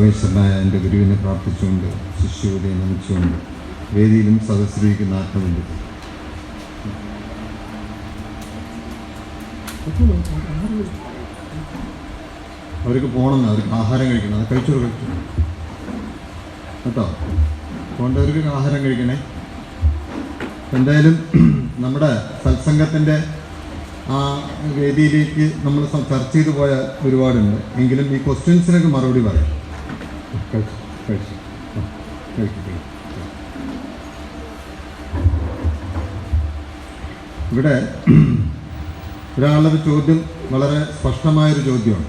സർവേശ്വരനായ എൻ്റെ ഗുരുവിനെ പ്രാർത്ഥിച്ചുകൊണ്ട് ശിഷ്യോദയം നമിച്ചുകൊണ്ട് വേദിയിലും സദസ്സിലിരിക്കുന്ന ആത്മബന്ധത്തിൽ അവർക്ക് പോകണമെന്ന്, അവർക്ക് ആഹാരം കഴിക്കണം. അത് കഴിച്ചു കേട്ടോ. പോകേണ്ടവർക്ക് ആഹാരം കഴിക്കണേ. എന്തായാലും നമ്മുടെ സത്സംഗത്തിൻ്റെ ആ വേദിയിലേക്ക് നമ്മൾ ചർച്ച ചെയ്തു പോയ ഒരുപാടുണ്ട്. എങ്കിലും ഈ ക്വസ്റ്റ്യൻസിനൊക്കെ മറുപടി പറയാം. കഴിച്ചു. ഇവിടെ ഒരാളുടെ ചോദ്യം വളരെ സ്പഷ്ടമായൊരു ചോദ്യമാണ്.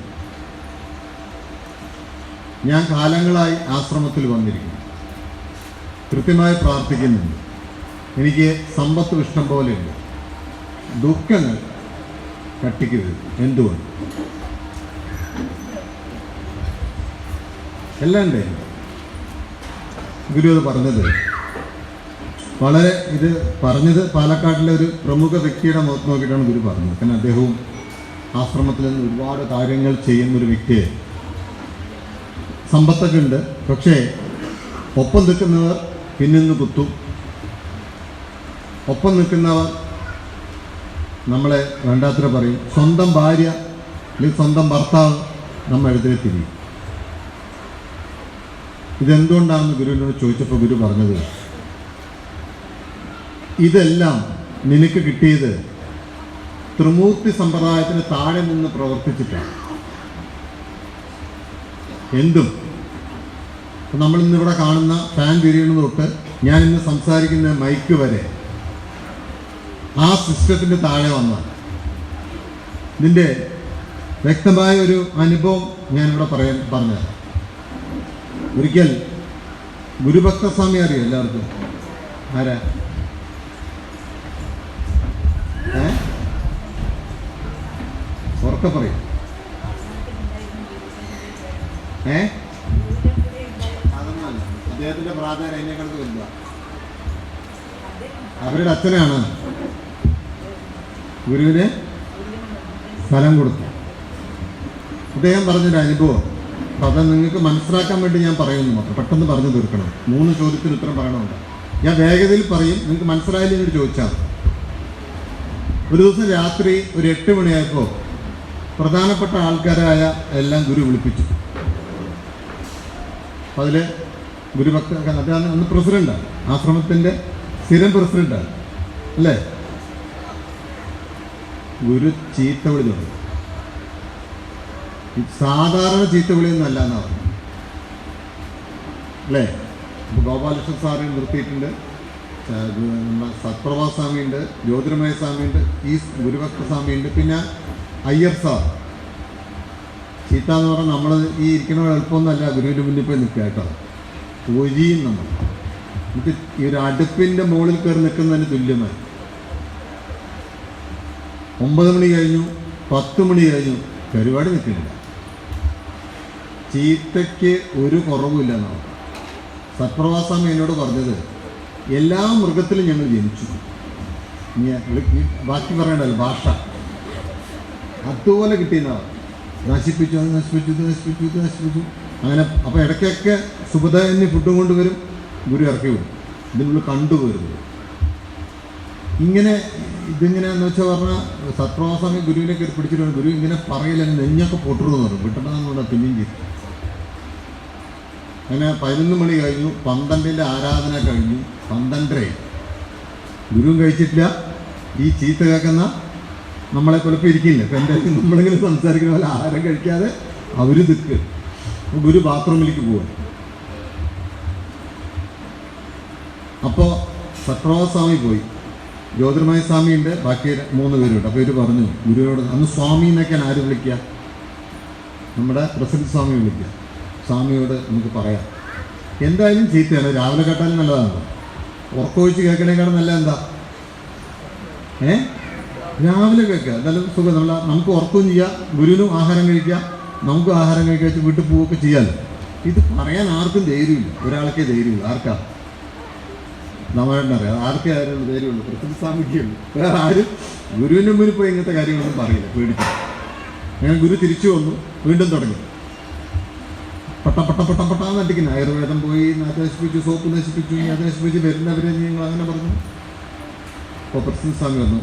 ഞാൻ കാലങ്ങളായി ആശ്രമത്തിൽ വന്നിരിക്കുന്നു, കൃത്യമായി പ്രാർത്ഥിക്കുന്നുണ്ട്, എനിക്ക് സമ്പത്ത് ഇഷ്ടം പോലെയുണ്ട്, ദുഃഖങ്ങൾ കട്ടിക്കരുത്, എന്തുകൊണ്ട്? എല്ലാം ഉണ്ട്. ഗുരു അത് പറഞ്ഞത് ഇത് പറഞ്ഞത് പാലക്കാട്ടിലെ ഒരു പ്രമുഖ വ്യക്തിയുടെ മുഖത്ത് നോക്കിയിട്ടാണ് ഗുരു പറഞ്ഞത്. കാരണം അദ്ദേഹവും ആശ്രമത്തിൽ നിന്ന് ഒരുപാട് കാര്യങ്ങൾ ചെയ്യുന്നൊരു വ്യക്തിയെ. സമ്പത്തൊക്കെ ഉണ്ട്, പക്ഷേ ഒപ്പം നിൽക്കുന്നവർ പിന്നിന്ന് കുത്തും, ഒപ്പം നിൽക്കുന്നവർ നമ്മളെ വേണ്ടാത്ര പറയും, സ്വന്തം ഭാര്യ അല്ലെങ്കിൽ സ്വന്തം ഭർത്താവ് നമ്മളെതിരെ തിരിയും. ഇതെന്തുകൊണ്ടാണെന്ന് ഗുരുവിനോട് ചോദിച്ചപ്പോൾ ഗുരു പറഞ്ഞത്, ഇതെല്ലാം നിനക്ക് കിട്ടിയത് ത്രിമൂർത്തി സമ്പ്രദായത്തിന് താഴെ നിന്ന് പ്രവർത്തിച്ചിട്ടാണ്. എന്തും നമ്മളിന്നിവിടെ കാണുന്ന ഫാൻ തിരിയുന്നത് തൊട്ട് ഞാൻ ഇന്ന് സംസാരിക്കുന്ന മൈക്ക് വരെ ആ സിസ്റ്റത്തിൻ്റെ താഴെ വന്ന ഇതിൻ്റെ വ്യക്തമായ ഒരു അനുഭവം ഞാനിവിടെ പറഞ്ഞുതരാം. ഒരിക്കൽ ഗുരുഭക്തസ്വാമി അറിയാം എല്ലാവർക്കും? ആരാ? ഉറക്കെ പറയും. അതൊന്നുമല്ല, അദ്ദേഹത്തിന്റെ പ്രാധാന്യം അതിനേക്കാൾ വലുതാ. അവരുടെ അച്ഛനാണ് ഗുരുവിന് സ്ഥലം കൊടുത്തു. അദ്ദേഹം പറഞ്ഞൊരു അനുഭവം, അപ്പം അത് നിങ്ങൾക്ക് മനസ്സിലാക്കാൻ വേണ്ടി ഞാൻ പറയുന്നു മാത്രം. പെട്ടെന്ന് പറഞ്ഞു തീർക്കണം. 3 ചോദ്യത്തിന് ഉത്തരം പറയണമുണ്ട്. ഞാൻ വേഗതയിൽ പറയും, നിങ്ങൾക്ക് മനസ്സിലായില്ല എന്നോട് ചോദിച്ചാൽ. ഒരു ദിവസം രാത്രി ഒരു 8 മണിയായപ്പോൾ പ്രധാനപ്പെട്ട ആൾക്കാരായ എല്ലാം ഗുരു വിളിപ്പിച്ചു. അതിൽ ഗുരുഭക്ത അദ്ദേഹം അന്ന് പ്രസിഡന്റാണ്, ആശ്രമത്തിൻ്റെ സ്ഥിരം പ്രസിഡന്റാണ് അല്ലേ. ഗുരു ചീത്ത വിളി തുടങ്ങി. സാധാരണ ചീത്ത വിളിയൊന്നും അല്ല എന്നാണ് പറഞ്ഞത് അല്ലേ. ഇപ്പോൾ ഗോപാലകൃഷ്ണ സാറിനെ നിർത്തിയിട്ടുണ്ട്, സത്പ്രഭാ സ്വാമിയുണ്ട്, ജ്യോതിർമയ സ്വാമിയുണ്ട്, ഈ ഗുരുഭക്ത സ്വാമിയുണ്ട്, പിന്നെ അയ്യർ സാർ. ചീത്ത എന്ന് പറഞ്ഞാൽ നമ്മൾ ഈ ഇരിക്കണ എളുപ്പമൊന്നുമല്ല ഗുരുവിൻ്റെ മുന്നിൽ പോയി നിൽക്കുക കേട്ടോ. ഒരിയും നമ്മൾ എന്നിട്ട് ഈ ഒരു അടുപ്പിൻ്റെ മുകളിൽ കയറി നിൽക്കുന്നതിന് തുല്യമായി. 9 മണി കഴിഞ്ഞു, 10 മണി കഴിഞ്ഞു, പരിപാടി നിൽക്കുന്നില്ല. ചീത്തയ്ക്ക് ഒരു കുറവുമില്ല എന്നാണ് സത്പ്രഭാസ്വാമി എന്നോട് പറഞ്ഞത്. എല്ലാ മൃഗത്തിലും ഞങ്ങൾ ജനിച്ചു, ബാക്കി പറയണ്ടല്ലോ ഭാഷ, അതുപോലെ കിട്ടിയെന്നാണ്. നശിപ്പിച്ചു, അത് നശിപ്പിച്ചു, ഇത് നശിപ്പിച്ചു, ഇത് നശിപ്പിച്ചു, അങ്ങനെ. അപ്പോൾ ഇടയ്ക്കൊക്കെ സുബുധന് ഫുഡും കൊണ്ടുവരും, ഗുരു ഇറക്കി വിടും, ഇതിനുള്ളിൽ കണ്ടുപോരുന്നത്. ഇതിങ്ങനെയാണെന്ന് വെച്ചാൽ പറഞ്ഞാൽ സത്പ്രഭാസ്വാമി ഗുരുവിനെ കയറി പിടിച്ചിട്ടുണ്ട്. ഗുരു ഇങ്ങനെ പറയില്ല, നെഞ്ഞൊക്കെ പൊട്ടുന്നു പറയും, വിട്ടണമെന്നുള്ള പിന്നെയും ചെയ്തു. അങ്ങനെ 11 മണി കഴിഞ്ഞു, 12ൻ്റെ ആരാധന കഴിഞ്ഞു, 12:30 ഗുരുവും കഴിച്ചിട്ടില്ല. ഈ ചീത്ത കേൾക്കുന്ന നമ്മളെ കുഴപ്പം ഇരിക്കില്ല. ഇപ്പം എൻ്റെ നമ്മളിങ്ങനെ സംസാരിക്കുന്ന പോലെ ആഹാരം കഴിക്കാതെ അവർ നിൽക്കുക. ഗുരു ബാത്റൂമിലേക്ക് പോവുക. അപ്പോൾ സത്പ്രഭാസ്വാമി പോയി, ജ്യോതിർമയ സ്വാമിയുണ്ട്, ബാക്കി 3 പേരുണ്ട്. അപ്പോൾ ഇവർ പറഞ്ഞു ഗുരുവിനോട്, അന്ന് സ്വാമി എന്നൊക്കെയാണ് ആര് വിളിക്കുക? നമ്മുടെ പ്രസിഡന്റ് സ്വാമി വിളിക്കുക. സ്വാമിയോട് നമുക്ക് പറയാം, എന്തായാലും ചീത്തയാണ്, രാവിലെ കേട്ടാലും നല്ലതാണല്ലോ. ഉറക്കമൊഴിച്ച് കേൾക്കണേക്കാളും നല്ല എന്താ? രാവിലെ കേൾക്കുക, എന്തായാലും സുഖം. നമുക്ക് ഉറക്കവും ചെയ്യാം, ഗുരുവിനും ആഹാരം കഴിക്കാം, നമുക്കും ആഹാരം കഴിക്കാൻ വീട്ടിൽ പോവുകയൊക്കെ ചെയ്യാമല്ലോ. ഇത് പറയാൻ ആർക്കും ധൈര്യമില്ല. ഒരാൾക്കേ ധൈര്യമില്ല. ആർക്കാ? നമ്മളറിയാം ആർക്കേ ആരും ധൈര്യമുള്ളൂ, പ്രസിഡന്റ് സ്വാമിക്കുള്ളൂ. വേറെ ആരും ഗുരുവിൻ്റെ മുന്നിൽ പോയി ഇങ്ങനത്തെ കാര്യങ്ങളൊന്നും പറയില്ല, പേടിച്ചു. അങ്ങനെ ഗുരു തിരിച്ചു വന്നു, വീണ്ടും തുടങ്ങി. പട്ടാന്ന് അടിക്കുന്നത്. ആയുർവേദം പോയി അത് നശിപ്പിച്ചു, സോപ്പ് നശിപ്പിച്ചു, അത് നശിപ്പിച്ച് വരുന്നവരെ നിങ്ങൾ അങ്ങനെ പറഞ്ഞു. അപ്പോൾ പ്രസന്ന സ്വാമി പറഞ്ഞു,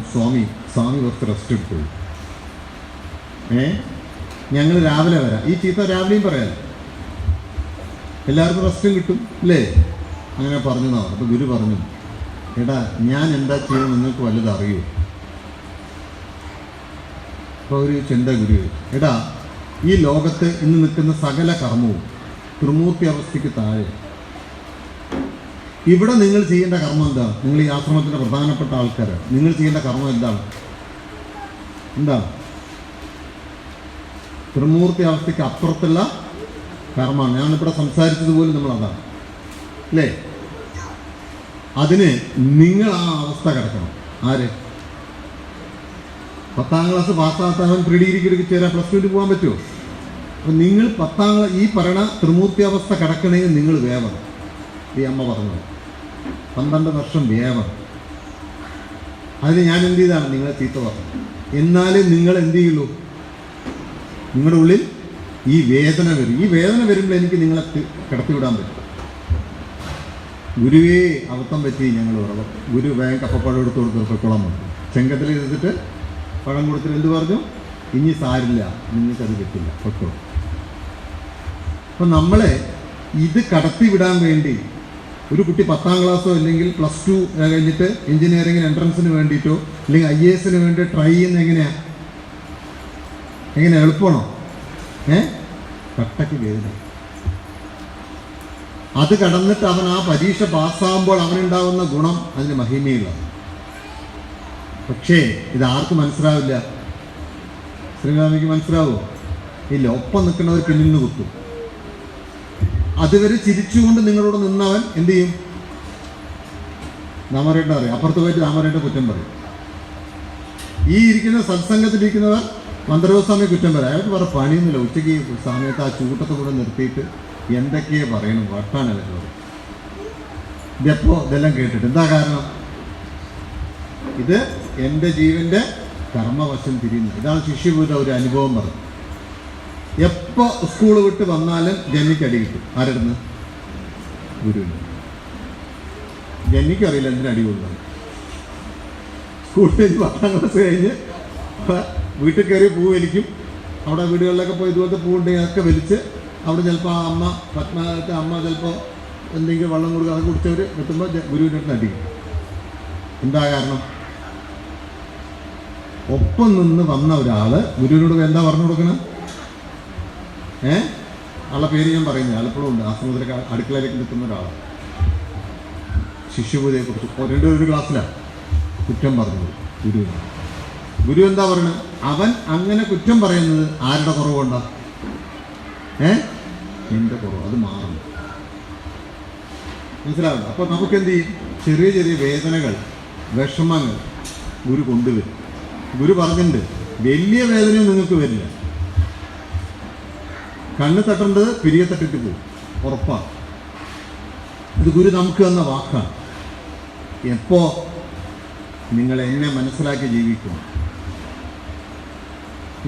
സ്വാമി കുറച്ച് റെസ്റ്റ് എടുത്തു, ഞങ്ങൾ രാവിലെ വരാം. ഈ ചീത്ത രാവിലെയും പറയാം, എല്ലാവർക്കും റെസ്റ്റും കിട്ടും അല്ലേ? അങ്ങനെ പറഞ്ഞു എന്നാ. അപ്പോൾ ഗുരു പറഞ്ഞു, എടാ ഞാൻ എന്താ ചെയ്യുന്നത് നിങ്ങൾക്ക് വല്ലതും അറിയൂ? അപ്പോൾ ഒരു ചിന്ത ഗുരു, എടാ ഈ ലോകത്ത് ഇന്ന് നിൽക്കുന്ന സകല കർമ്മവും ത്രിമൂർത്തി അവസ്ഥയ്ക്ക് താഴെ. ഇവിടെ നിങ്ങൾ ചെയ്യേണ്ട കർമ്മം എന്താണ്? നിങ്ങൾ ഈ ആശ്രമത്തിൻ്റെ പ്രധാനപ്പെട്ട ആൾക്കാർ, നിങ്ങൾ ചെയ്യേണ്ട കർമ്മം എന്താണ്? ത്രിമൂർത്തി അവസ്ഥയ്ക്ക് അപ്പുറത്തുള്ള കർമ്മമാണ്. ഞാനിവിടെ സംസാരിച്ചതുപോലും നമ്മളതാണ് അല്ലേ? അതിന് നിങ്ങൾ ആ അവസ്ഥ കിടക്കണം. ആര്? 10ാം ക്ലാസ് പാസ്സാത്തവൻ പ്രീ ഡിഗ്രിക്ക് ചേരാൻ പ്ലസ് 2 പോകാൻ പറ്റുമോ? അപ്പം നിങ്ങൾ 10ാം ക്ലാസ് ഈ പറയണ ത്രിമൂർത്തി അവസ്ഥ കിടക്കണമെങ്കിൽ നിങ്ങൾ വേവണം. ഈ അമ്മ പറഞ്ഞത് 12 വർഷം വേവണം. അതിന് ഞാൻ എന്ത് ചെയ്താണ്? നിങ്ങളെ ചീത്ത പറഞ്ഞു. എന്നാലും നിങ്ങൾ എന്ത് ചെയ്യുള്ളൂ? നിങ്ങളുടെ ഉള്ളിൽ ഈ വേദന വരും. ഈ വേദന വരുമ്പോൾ എനിക്ക് നിങ്ങളെ കിടത്തിവിടാൻ പറ്റും. ഗുരുവേ അബദ്ധം പറ്റി, ഞങ്ങൾ ഉറവ്. ഗുരു വേഗം കപ്പപ്പഴം എടുത്ത് കൊടുത്ത് പൊക്കോളം വന്നു. ചെങ്കത്തിൽ എടുത്തിട്ട് പഴം കൊടുത്തിട്ട് എന്ത് പറഞ്ഞു? ഇനി സാരില്ല, നിങ്ങൾക്കത് കിട്ടില്ല, പൊക്കോളും. അപ്പം നമ്മളെ ഇത് കടത്തിവിടാൻ വേണ്ടി ഒരു കുട്ടി 10ാം ക്ലാസ്സോ അല്ലെങ്കിൽ പ്ലസ് 2 കഴിഞ്ഞിട്ട് എഞ്ചിനീയറിംഗിന് എൻട്രൻസിന് വേണ്ടിയിട്ടോ അല്ലെങ്കിൽ IAS വേണ്ടി ട്രൈ ചെയ്യുന്ന എങ്ങനെയാണ്? എളുപ്പമാണോ? കട്ടയ്ക്ക് വേദന. അത് കടന്നിട്ട് അവൻ ആ പരീക്ഷ പാസ്സാകുമ്പോൾ അവനുണ്ടാവുന്ന ഗുണം അതിന് മഹിമയില്ല. പക്ഷേ ഇതാർക്കും മനസ്സിലാവില്ല. ശ്രീകാന്തിക്ക് മനസ്സിലാവുമോ? ഇല്ല. ഒപ്പം നിൽക്കുന്നവർ പിന്നിൽ നിന്ന് കുത്തും. അതുവരെ ചിരിച്ചുകൊണ്ട് നിങ്ങളോട് നിന്നവൻ എന്ത് ചെയ്യും? നാമരേട്ട അറിയാം, അപ്പുറത്ത് പോയിട്ട് നാമരേട്ട കുറ്റം പറയും. ഈ ഇരിക്കുന്ന സത്സംഗത്തിലിരിക്കുന്നവർ മന്ത്രോസ്വാമി കുറ്റം പറയാം. അയാൾക്ക് വേറെ പണിയൊന്നുമില്ല. ഉച്ചയ്ക്ക് സമയത്ത് ആ ചൂട്ടത്തെ കൂടെ നിർത്തിയിട്ട് എന്തൊക്കെയോ പറയണം, വട്ടാണ് വരുന്നത്. ഇതെല്ലാം കേട്ടിട്ട് എന്താ കാരണം? ഇത് എൻ്റെ ജീവൻ്റെ കർമ്മവശം തിരിയുന്നു. ഇതാണ് ശിഷ്യപൂജ ഒരു അനുഭവം പറഞ്ഞു. എപ്പോൾ സ്കൂൾ വിട്ട് വന്നാലും ജന്നിക്ക് അടി കിട്ടും. ആരെടുന്ന്? ഗുരുവിന്. ജന്നിക്കറിയില്ല എന്തിനു അടി കൊടുക്കുന്നത്. സ്കൂളിൽ 10ാം ക്ലാസ് കഴിഞ്ഞ് വീട്ടിൽ കയറി പൂ വലിക്കും. അവിടെ വീടുകളിലൊക്കെ പോയി ഇതുപോലത്തെ പൂവുണ്ടെങ്കിൽ അതൊക്കെ വലിച്ച് അവിടെ ചിലപ്പോൾ ആ അമ്മ പത്മനാഭത്തെ അമ്മ ചിലപ്പോൾ എന്തെങ്കിലും വെള്ളം കൊടുക്കുക, അത് കുടിച്ചവർ എത്തുമ്പോൾ ഗുരുവിൻ്റെ അടുത്ത് അടിക്കും. എന്താ കാരണം? ഒപ്പം നിന്ന് വന്ന ഒരാൾ ഗുരുവിനോട് എന്താ പറഞ്ഞു കൊടുക്കണം? ആളുടെ പേര് ഞാൻ പറയുന്നത് ആലപ്പുഴ ഉണ്ട്. ആശ്രമത്തിലേക്ക് അടുക്കളയിലേക്ക് നിൽക്കുന്ന ഒരാളാണ്. ശിഷ്യപൂജയെക്കുറിച്ച് ഒരു ക്ലാസ്സിലാണ് കുറ്റം പറഞ്ഞത് ഗുരുവിന്. ഗുരു എന്താ പറയുന്നത്? അവൻ അങ്ങനെ കുറ്റം പറയുന്നത് ആരുടെ കുറവുകൊണ്ടാ? എൻ്റെ കുറവ്. അത് മാറണം. മനസ്സിലാവുന്നു? അപ്പോൾ നമുക്ക് എന്ത് ചെയ്യും? ചെറിയ ചെറിയ വേദനകൾ, വിഷമങ്ങൾ ഗുരു കൊണ്ടുവരും. ഗുരു പറഞ്ഞിട്ടുണ്ട്, വലിയ വേദനയും നിങ്ങൾക്ക് വരില്ല. കണ്ണ് തട്ടേണ്ടത് പിരിയെ തട്ടിട്ട് പോകും, ഉറപ്പാണ്. ഇത് ഗുരു നമുക്ക് തന്ന വാക്കാണ്. എപ്പോ നിങ്ങൾ എന്നെ മനസ്സിലാക്കി ജീവിക്കും.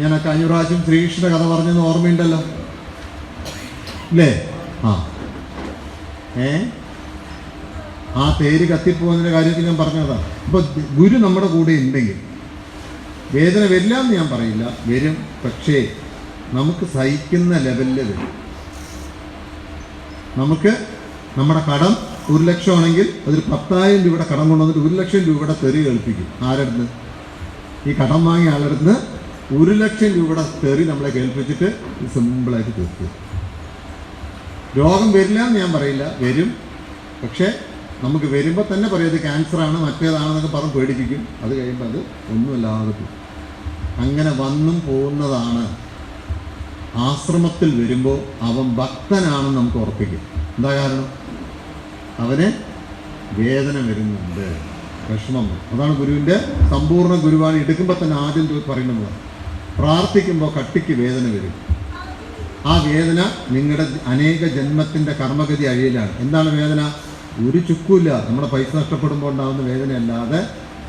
ഞാൻ കഴിഞ്ഞ പ്രാവശ്യം ശ്രീകൃഷ്ണ കഥ പറഞ്ഞെന്ന് ഓർമ്മയുണ്ടല്ലോ അല്ലേ? ആ തേര് കത്തിപ്പോകുന്നതിൻ്റെ കാര്യത്തിൽ ഞാൻ പറഞ്ഞതാണ്. അപ്പോൾ ഗുരു നമ്മുടെ കൂടെ ഉണ്ടെങ്കിൽ വേദന വരില്ല എന്ന് ഞാൻ പറയില്ല, വരും. പക്ഷേ നമുക്ക് സഹിക്കുന്ന ലെവലിൽ വരും. നമുക്ക് നമ്മുടെ കടം 1 ലക്ഷം ആണെങ്കിൽ അതൊരു 10,000 രൂപയുടെ കടം കൊണ്ടുവന്നിട്ട് 1 ലക്ഷം രൂപയുടെ തെറി കേൾപ്പിക്കും. ആരടുത്ത്? ഈ കടം വാങ്ങിയ ആളടുത്ത് 1 ലക്ഷം രൂപയുടെ തെറി നമ്മളെ കേൾപ്പിച്ചിട്ട് സിമ്പിളായിട്ട് തീർക്കും. രോഗം വരില്ല എന്ന് ഞാൻ പറയില്ല, വരും. പക്ഷേ നമുക്ക് വരുമ്പോൾ തന്നെ പറയും ഇത് ക്യാൻസറാണ്, മറ്റേതാണെന്നൊക്കെ പറഞ്ഞ് പേടിപ്പിക്കും. അത് കഴിയുമ്പോൾ അത് ഒന്നുമല്ലാതെ പോകും. അങ്ങനെ വന്നും പോകുന്നതാണ്. ആശ്രമത്തിൽ വരുമ്പോൾ അവൻ ഭക്തനാണെന്ന് നമുക്ക് ഉറപ്പിക്കും. എന്താ കാരണം? അവന് വേദന വരുന്നുണ്ട്, വിഷമം. അതാണ് ഗുരുവിൻ്റെ സമ്പൂർണ്ണ ഗുരുവാണ്. എടുക്കുമ്പോൾ തന്നെ ആദ്യം പറയുന്നത്, പ്രാർത്ഥിക്കുമ്പോൾ കട്ടിക്ക് വേദന വരും. ആ വേദന നിങ്ങളുടെ അനേക ജന്മത്തിൻ്റെ കർമ്മഗതി അഴിയലാണ്. എന്താണ് വേദന? ഒരു ചുക്കുമില്ല. നമ്മുടെ പൈസ നഷ്ടപ്പെടുമ്പോൾ ഉണ്ടാകുന്ന വേദനയല്ലാതെ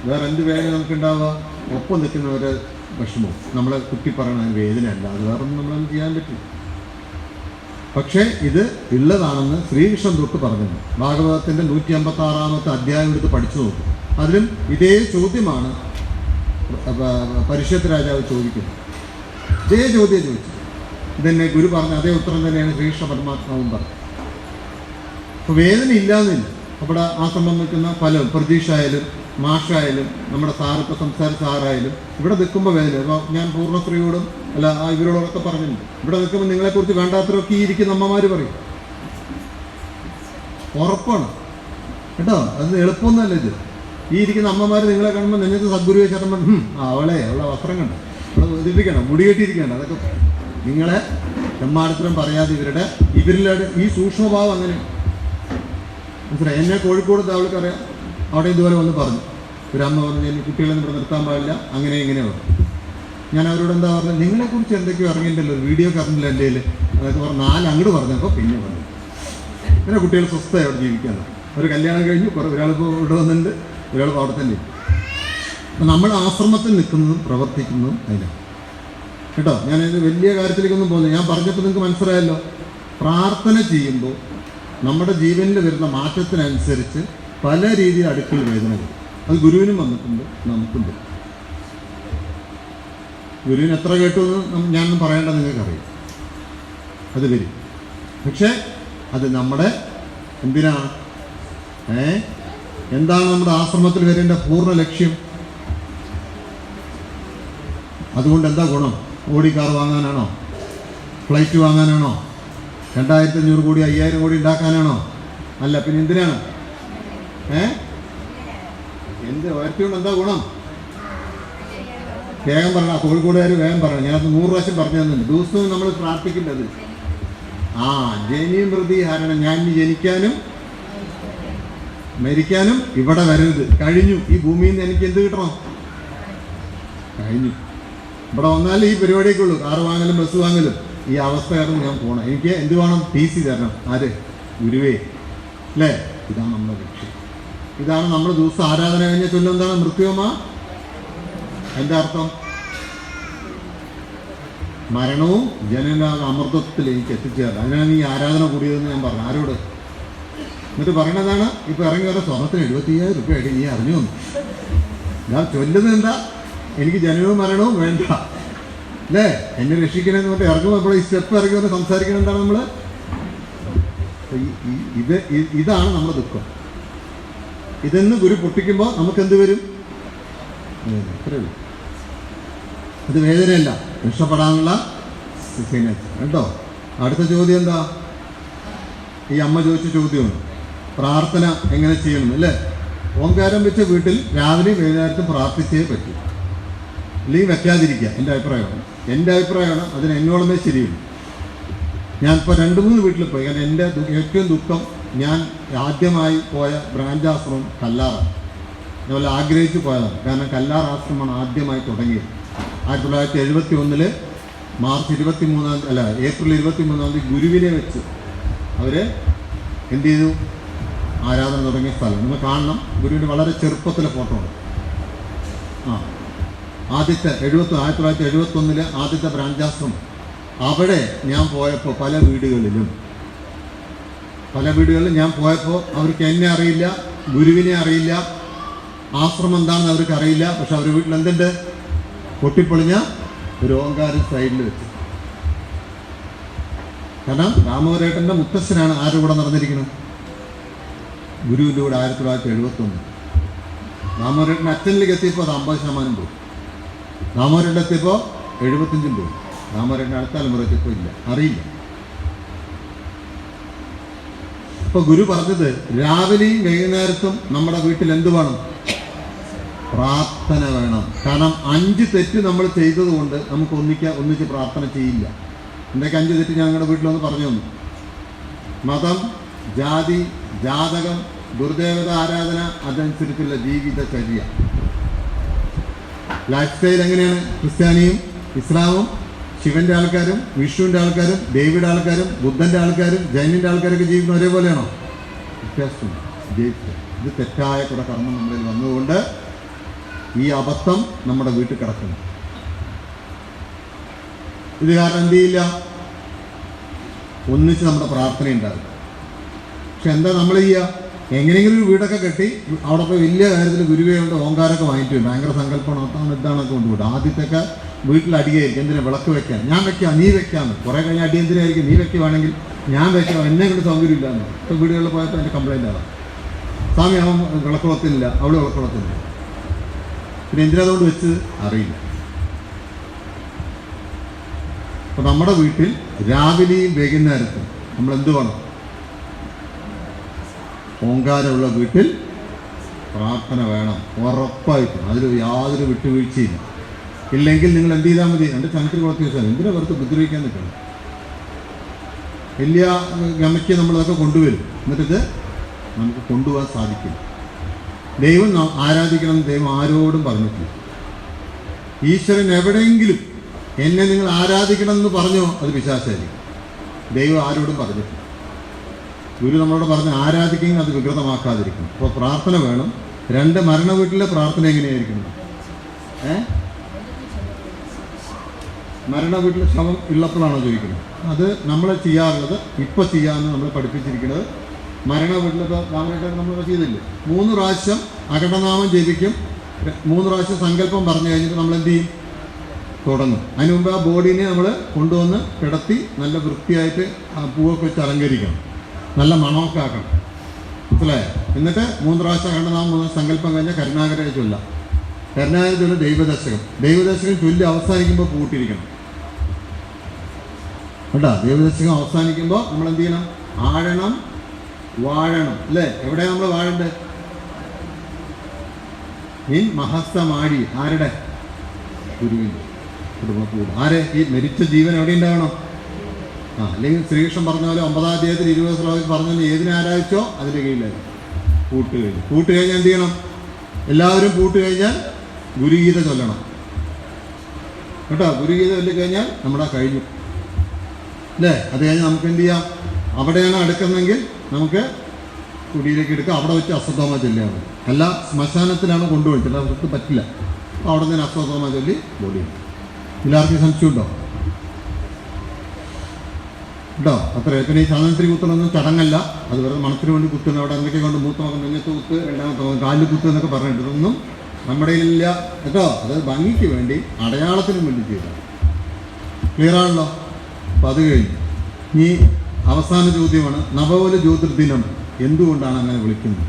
വേറെ എന്ത് വേദന നമുക്കുണ്ടാവുക? ഒപ്പം നിൽക്കുന്നവരെ വിഷമവും നമ്മളെ കുത്തി പറയണ വേദനയല്ല. അത് വേറൊന്നും നമ്മളൊന്നും ചെയ്യാൻ പറ്റില്ല. പക്ഷേ ഇത് ഉള്ളതാണെന്ന് ശ്രീകൃഷ്ണൻ തൊട്ട് പറഞ്ഞു. ഭാഗവതത്തിൻ്റെ 156 അധ്യായം എടുത്ത് പഠിച്ചു നോക്കും. അതിലും ഇതേ ചോദ്യമാണ് പരീക്ഷത്ത് രാജാവ് ചോദിക്കുന്നത്. ഇതേ ചോദ്യം ചോദിച്ചു. ഇതെന്നെ ഗുരു പറഞ്ഞ അതേ ഉത്തരം തന്നെയാണ് ശ്രീകൃഷ്ണ പരമാത്മാവും പറഞ്ഞത്. അപ്പോൾ വേദന ഇല്ലാന്നില്ല. അവിടെ ആ സംബന്ധിക്കുന്ന പലരും പ്രതീക്ഷയായാലും മാഷായാലും നമ്മുടെ സാറിപ്പോൾ സംസാരിച്ച സാറായാലും ഇവിടെ നിൽക്കുമ്പോൾ വേദന. അപ്പോൾ ഞാൻ പൂർണ്ണശ്രീയോടും അല്ല ഇവരോടൊക്കെ പറഞ്ഞിട്ടുണ്ട്, ഇവിടെ നിൽക്കുമ്പോൾ നിങ്ങളെക്കുറിച്ച് വേണ്ടാത്തവരൊക്കെ ഈ ഇരിക്കുന്ന അമ്മമാർ പറയും. ഉറപ്പാണ് കേട്ടോ, അത് എളുപ്പമൊന്നുമല്ല ഇത്. ഈ ഇരിക്കുന്ന അമ്മമാർ നിങ്ങളെ കാണുമ്പോൾ നിങ്ങൾക്ക് സദ്ഗുരുവെ ചേട്ടൻ അവളെ വസ്ത്രം കണ്ട അവളെ ഇതിരിക്കണം, മുടി കെട്ടിയിരിക്കണം, അതൊക്കെ നിങ്ങളെ തെമ്മാടത്തിലും പറയാതെ ഇവരിലെ ഈ സൂക്ഷ്മഭാവം അങ്ങനെ മനസ്സിലായി. എന്നെ കോഴിക്കോട് അവൾക്കറിയാം, അവിടെ ഇതുപോലെ വന്ന് പറഞ്ഞു. ഒരു അമ്മ പറഞ്ഞു ഞാൻ കുട്ടികളെ ഇവിടെ നിർത്താൻ പാടില്ല, അങ്ങനെ ഇങ്ങനെയാണ്. ഞാൻ അവരോട് എന്താ പറഞ്ഞത്, നിങ്ങളെക്കുറിച്ച് എന്തൊക്കെയോ ഇറങ്ങിയിട്ടല്ലോ, ഒരു വീഡിയോ കറണ്ടില്ല എൻ്റെ കയ്യിൽ, അതൊക്കെ പറഞ്ഞ് 4 അങ്ങോട്ട് പറഞ്ഞപ്പോൾ പിന്നെ പറഞ്ഞു. പിന്നെ കുട്ടികൾ സ്വസ്ഥമായി അവിടെ ജീവിക്കാണ്. ഒരു കല്യാണം കഴിഞ്ഞു, ഒരാളിപ്പോൾ ഇവിടെ വന്നിട്ടുണ്ട്, ഒരാളിപ്പോൾ അവിടെ തന്നെ. അപ്പം നമ്മൾ ആശ്രമത്തിൽ നിൽക്കുന്നതും പ്രവർത്തിക്കുന്നതും അതിനാണ് കേട്ടോ. ഞാനിത് വലിയ കാര്യത്തിലേക്കൊന്നും പോകുന്നത്, ഞാൻ പറഞ്ഞപ്പോൾ നിങ്ങൾക്ക് മനസ്സിലായല്ലോ. പ്രാർത്ഥന ചെയ്യുമ്പോൾ നമ്മുടെ ജീവനിൽ വരുന്ന മാറ്റത്തിനനുസരിച്ച് പല രീതിയിൽ അടുക്കൽ വേദനകൾ. അത് ഗുരുവിനും വന്നിട്ടുണ്ട്, നമുക്കുണ്ട്. ഗുരുവിന് എത്ര കേട്ടു എന്ന് ഞാനൊന്നും പറയേണ്ടത് നിങ്ങൾക്കറിയാം, അത് വരും. പക്ഷേ അത് നമ്മുടെ എന്തിനാണ്? എന്താണ് നമ്മുടെ ആശ്രമത്തിൽ വരേണ്ട പൂർണ്ണ ലക്ഷ്യം? അതുകൊണ്ട് എന്താ ഗുണം? ഓടി കാർ വാങ്ങാനാണോ? ഫ്ലൈറ്റ് വാങ്ങാനാണോ? 2500 കോടി 5000 കോടി ഉണ്ടാക്കാനാണോ? അല്ല, പിന്നെ എന്തിനാണ്? എന്ത് ഉയർത്തിയോണ്ട് എന്താ ഗുണം? വേഗം പറഞ്ഞ കോഴിക്കോടുകാർ വേഗം പറഞ്ഞു. ഞാനത് 100 പ്രാവശ്യം പറഞ്ഞു തന്നിട്ടുണ്ട്. ദിവസവും നമ്മൾ പ്രാർത്ഥിക്കേണ്ടത് ജനിയും പ്രതി ഹരണം. ഞാൻ ജനിക്കാനും മരിക്കാനും ഇവിടെ വരരുത്. കഴിഞ്ഞു. ഈ ഭൂമിയിൽ നിന്ന് എനിക്ക് എന്ത് കിട്ടണം? കഴിഞ്ഞു. ഇവിടെ വന്നാലും ഈ പരിപാടിയൊക്കെ ഉള്ളൂ. കാറ് വാങ്ങലും ബസ് വാങ്ങലും ഈ അവസ്ഥയായിരുന്നു ഞാൻ പോകണം. എനിക്ക് എന്ത് വേണം? TC തരണം. ആര്? ഗുരുവേ. അല്ലേ? ഇതാണ് നമ്മുടെ ലക്ഷ്യം. ഇതാണ് നമ്മൾ ദിവസം ആരാധന കഴിഞ്ഞ ചൊല്ലെന്താണ്? മൃത്യുമാ. എൻ്റെ അർത്ഥം മരണവും ജനനാഥ അമൃതത്തിൽ എനിക്ക് എത്തിച്ചേർന്നത്. അതിനാണ് ഈ ആരാധന കൂടിയതെന്ന് ഞാൻ പറഞ്ഞു. ആരോട്? എന്നിട്ട് പറയണതാണ് ഇപ്പോൾ ഇറങ്ങി വരെ സ്വർണ്ണത്തിന് 75,000 രൂപ ആയിട്ട് നീ അറിഞ്ഞു വന്നു. ഞാൻ ചൊല്ലുന്നത് എന്താ? എനിക്ക് ജനനവും മരണവും വേണ്ട, അല്ലേ? എന്നെ രക്ഷിക്കണമെന്ന് പറഞ്ഞിട്ട് ഇറങ്ങുമ്പോൾ ഇപ്പോൾ ഈ സ്റ്റെപ്പ് ഇറങ്ങി വന്ന് സംസാരിക്കണം. എന്താണ് നമ്മൾ? ഇതാണ് നമ്മുടെ ദുഃഖം. ഇതെന്ന് ഗുരു പൊട്ടിക്കുമ്പോൾ നമുക്കെന്ത് വരും? അത്രേ ഉള്ളൂ. അത് വേദനയല്ല, രക്ഷപ്പെടാനുള്ള കേട്ടോ. അടുത്ത ചോദ്യം എന്താ? ഈ അമ്മ ചോദിച്ച ചോദ്യമാണ്, പ്രാർത്ഥന എങ്ങനെ ചെയ്യണം അല്ലേ? ഓംകാരം വെച്ച വീട്ടിൽ രാവിലെയും വൈകുന്നേരത്തും പ്രാർത്ഥിച്ചേ പറ്റൂ, അല്ലെങ്കിൽ വെക്കാതിരിക്കുക. എൻ്റെ അഭിപ്രായമാണ്. അതിന് എന്നോളമേ ശരിയുള്ളൂ. ഞാനിപ്പോൾ 2-3 വീട്ടിൽ പോയി. കാരണം എൻ്റെ ഏറ്റവും ദുഃഖം, ഞാൻ ആദ്യമായി പോയ ബ്രാഞ്ചാശ്രമം കല്ലാറാണ്. അതുപോലെ ആഗ്രഹിച്ച് പോയതാണ്. കാരണം കല്ലാർ ആശ്രമമാണ് ആദ്യമായി തുടങ്ങിയത്. 1971 മാർച്ച് 23 അല്ല ഏപ്രിൽ 23 ഗുരുവിനെ വെച്ച് അവർ എന്ത് ചെയ്തു? ആരാധന തുടങ്ങിയ സ്ഥലം നിങ്ങൾ കാണണം. ഗുരുവിൻ്റെ വളരെ ചെറുപ്പത്തിലെ ഫോട്ടോ ഉണ്ട്. ആദ്യത്തെ 1971 ആദ്യത്തെ ബ്രാഞ്ചാശ്രമം. അവിടെ ഞാൻ പോയപ്പോൾ പല വീടുകളിലും ഞാൻ പോയപ്പോൾ അവർക്ക് എന്നെ അറിയില്ല, ഗുരുവിനെ അറിയില്ല, ആശ്രമം എന്താണെന്ന് അവർക്ക് അറിയില്ല. പക്ഷെ അവർ വീട്ടിൽ എന്തുണ്ട്? പൊട്ടിപ്പൊളിഞ്ഞ ഒരു ഓങ്കാരം സൈഡിൽ വെച്ച്. കാരണം രാമവരേട്ടൻ്റെ മുത്തശ്ശനാണ് ആരുടെ കൂടെ നടന്നിരിക്കുന്നത്? ഗുരുവിൻ്റെ കൂടെ. 1971 രാമവരേട്ടൻ അച്ഛനിലേക്ക് എത്തിയപ്പോൾ അത് 50% പോയി. രാമവരേട്ടൻ എത്തിയപ്പോൾ 75 പോയി. രാമവരേട്ടൻ അടുത്ത തലമുറയ്ക്ക് ഇപ്പോൾ ഇല്ല, അറിയില്ല. ഇപ്പോൾ ഗുരു പറഞ്ഞത് രാവിലെയും വൈകുന്നേരത്തും നമ്മുടെ വീട്ടിൽ എന്ത് വേണം? പ്രാർത്ഥന വേണം. കാരണം 5 തെറ്റ് നമ്മൾ ചെയ്തത് കൊണ്ട് നമുക്ക് ഒന്നിച്ച് പ്രാർത്ഥന ചെയ്യില്ല. എന്തൊക്കെ 5 തെറ്റ് ഞാൻ നിങ്ങളുടെ വീട്ടിലൊന്ന് പറഞ്ഞു തന്നു? മതം, ജാതി, ജാതകം, ദുർദേവത ആരാധന, അതനുസരിച്ചുള്ള ജീവിതചര്യ, ലൈഫ് സ്റ്റൈൽ എങ്ങനെയാണ്? ക്രിസ്ത്യാനിയും ഇസ്ലാമും ശിവൻ്റെ ആൾക്കാരും വിഷ്ണുവിൻ്റെ ആൾക്കാരും ഡേവിഡ് ആൾക്കാരും ബുദ്ധൻ്റെ ആൾക്കാരും ജൈനിൻ്റെ ആൾക്കാരൊക്കെ ജീവിക്കുന്ന ഒരേപോലെയാണോ? വ്യത്യാസമുണ്ട്. ഇത് തെറ്റായ കുറെ കർമ്മം നമ്മളിൽ വന്നതുകൊണ്ട് ഈ അബദ്ധം നമ്മുടെ വീട്ടിൽ കിടക്കുന്നു. ഇത് കാരണം എന്ത് ചെയ്യില്ല? ഒന്നിച്ച് നമ്മുടെ പ്രാർത്ഥന ഉണ്ടാകും. പക്ഷെ എന്താ നമ്മൾ ചെയ്യുക? എങ്ങനെയെങ്കിലും ഒരു വീടൊക്കെ കെട്ടി അവിടെ പോയി വലിയ കാര്യത്തിൽ ഗുരുവേ കൊണ്ട് ഓങ്കാരമൊക്കെ വാങ്ങിച്ചു വരും. ഭയങ്കര സങ്കല്പമാണ്, അതാണ് ഇതാണൊക്കെ കൊണ്ടുപോകും. ആദ്യത്തൊക്കെ വീട്ടിൽ അടിയായിരിക്കും, എന്തിനാ വിളക്ക് വെക്കാൻ, ഞാൻ വെക്കാം നീ വെക്കാമെന്ന്. കുറേ കഴിഞ്ഞാൽ അടി എന്തിനായിരിക്കും, നീ വെക്കുവാണെങ്കിൽ ഞാൻ വെക്കാം, എന്നെ കൊണ്ട് സൗകര്യമില്ലാന്ന്. ഇപ്പോൾ വീടുകളിൽ പോയപ്പോൾ എൻ്റെ കംപ്ലൈൻ്റ് ആവാം, സ്വാമി അവൻ വിളക്കുളത്തിനില്ല, അവൾ വിളക്കുളത്തിനില്ല. പിന്നെ എന്തിനതുകൊണ്ട് വെച്ച് അറിയില്ല. അപ്പം നമ്മുടെ വീട്ടിൽ രാവിലെയും വൈകുന്നേരത്തും നമ്മൾ എന്ത് വേണം? ഓങ്കാരമുള്ള വീട്ടിൽ പ്രാർത്ഥന വേണം, ഉറപ്പായിട്ടും. അതിൽ യാതൊരു വിട്ടുവീഴ്ചയില്ല. ഇല്ലെങ്കിൽ നിങ്ങൾ എന്ത് ചെയ്താൽ മതി? എൻ്റെ ചനത്തിൽ കുളത്തി വെച്ചാൽ എന്തിനാ വെറുതെ ഉപദ്രവിക്കാൻ നിൽക്കണം? വലിയ ഗമയ്ക്ക് നമ്മളതൊക്കെ കൊണ്ടുവരും, എന്നിട്ടിത് നമുക്ക് കൊണ്ടുപോകാൻ സാധിക്കില്ല. ദൈവം ആരാധിക്കണമെന്ന് ദൈവം ആരോടും പറഞ്ഞിട്ടില്ല. ഈശ്വരൻ എവിടെയെങ്കിലും എന്നെ നിങ്ങൾ ആരാധിക്കണമെന്ന് പറഞ്ഞോ, അത് പിശാചായിരിക്കും. ദൈവം ആരോടും പറഞ്ഞിട്ടില്ല. ഗുരു നമ്മളോട് പറഞ്ഞ് ആരാധിക്കുകയും അത് വികൃതമാക്കാതിരിക്കും. അപ്പോൾ പ്രാർത്ഥന വേണം. 2, മരണ വീട്ടിലെ പ്രാർത്ഥന എങ്ങനെയായിരിക്കണം? മരണ വീട്ടിൽ ശവം ഉള്ളപ്പോഴാണോ ചോദിക്കുന്നത്? അത് നമ്മൾ ചെയ്യാറുള്ളത്, ഇപ്പോൾ ചെയ്യാമെന്ന് നമ്മൾ പഠിപ്പിച്ചിരിക്കുന്നത്. മരണ വീട്ടിലിപ്പോൾ രാമനായിട്ട് നമ്മൾ ചെയ്തില്ലേ, 3 പ്രാവശ്യം അഖണ്ഡനാമം ജപിക്കും. 3 പ്രാവശ്യം സങ്കല്പം പറഞ്ഞു കഴിഞ്ഞിട്ട് നമ്മൾ എന്ത് ചെയ്യും? തുടങ്ങും. അതിന് മുമ്പ് ആ ബോഡീനെ നമ്മൾ കൊണ്ടുവന്ന് കിടത്തി നല്ല വൃത്തിയായിട്ട് പൂവൊക്കെ വെച്ച് അലങ്കരിക്കണം, നല്ല മണമൊക്കെ ആക്കണം. മനസ്സിലായോ? എന്നിട്ട് 3 പ്രാവശ്യം അഖണ്ഡനാമം 3 സങ്കല്പം കഴിഞ്ഞാൽ കരുണാകരയെ ചൊല്ലാം. കരുണാകര ചൊല്ലും ദൈവദശകം ചൊല്ലി അവസാനിക്കുമ്പോൾ പൂട്ടിരിക്കണം കേട്ടോ. ദൈവദശകം അവസാനിക്കുമ്പോൾ നമ്മൾ എന്ത് ചെയ്യണം? ആഴണം, വാഴണം. അല്ലേ? എവിടെയാണ് നമ്മൾ വാഴേണ്ടത്? നിൻ മഹസ്തമാടി. ആരുടെ? ഗുരുവിൻ്റെ കുടുംബക്കൂട്. ആരെ? ഈ മരിച്ച ജീവൻ എവിടെ ഉണ്ടാവണം? അല്ലെങ്കിൽ ശ്രീകൃഷ്ണൻ പറഞ്ഞ പോലെ 9-ാം അധ്യായത്തിൽ 20 ശ്ലോകത്തിൽ പറഞ്ഞാൽ ഏതിനെ ആരാധിച്ചോ അതിൻ്റെ കീഴിലായി പൂട്ട് കഴിഞ്ഞു. പൂട്ട് കഴിഞ്ഞാൽ എന്ത് ചെയ്യണം? എല്ലാവരും പൂട്ട് കഴിഞ്ഞാൽ ഗുരുഗീത ചൊല്ലണം കേട്ടോ. ഗുരുഗീത ചൊല്ലിക്കഴിഞ്ഞാൽ നമ്മുടെ കഴിഞ്ഞു അല്ലേ? അത് കഴിഞ്ഞാൽ നമുക്ക് എന്ത് ചെയ്യാം? അവിടെയാണ് അടുക്കുന്നെങ്കിൽ നമുക്ക് കുടിയിലേക്ക് എടുക്കാം. അവിടെ വെച്ച് അശ്വത്ഥോമ ചൊല്ലിയാണ്. അല്ല ശ്മശാനത്തിലാണ് കൊണ്ടുപോയിട്ടില്ല, അവർക്ക് പറ്റില്ല. അപ്പോൾ അവിടെ നിന്ന് അശ്വത്ഥോമ ചൊല്ലി ബോഡി. എല്ലാവർക്കും സംശയമുണ്ടോ കേട്ടോ? അത്ര. പിന്നെ ഈ ചന്ദനത്തിരി കുത്തണമൊന്നും ചടങ്ങല്ല, അത് വെറുതെ മണത്തിന് വേണ്ടി കുത്തുന്ന. അവിടെ എന്തൊക്കെ കൊണ്ട് മൂത്തമൊക്കെ നെഞ്ഞത്ത് കുത്ത്, 2ാമത്തെ കാലിൽ കുത്ത് എന്നൊക്കെ പറഞ്ഞിട്ടൊന്നും നമ്മുടെ ഇല്ല കേട്ടോ. അത് ഭംഗിക്ക് വേണ്ടി, അടയാളത്തിനും വേണ്ടി ചെയ്തതാണ്. ക്ലിയർ ആണല്ലോ? അപ്പം അത് കഴിഞ്ഞു. ഇനി അവസാന ചോദ്യമാണ്, നവോല ജ്യോതിർദിനം എന്തുകൊണ്ടാണ് അങ്ങനെ വിളിക്കുന്നത്?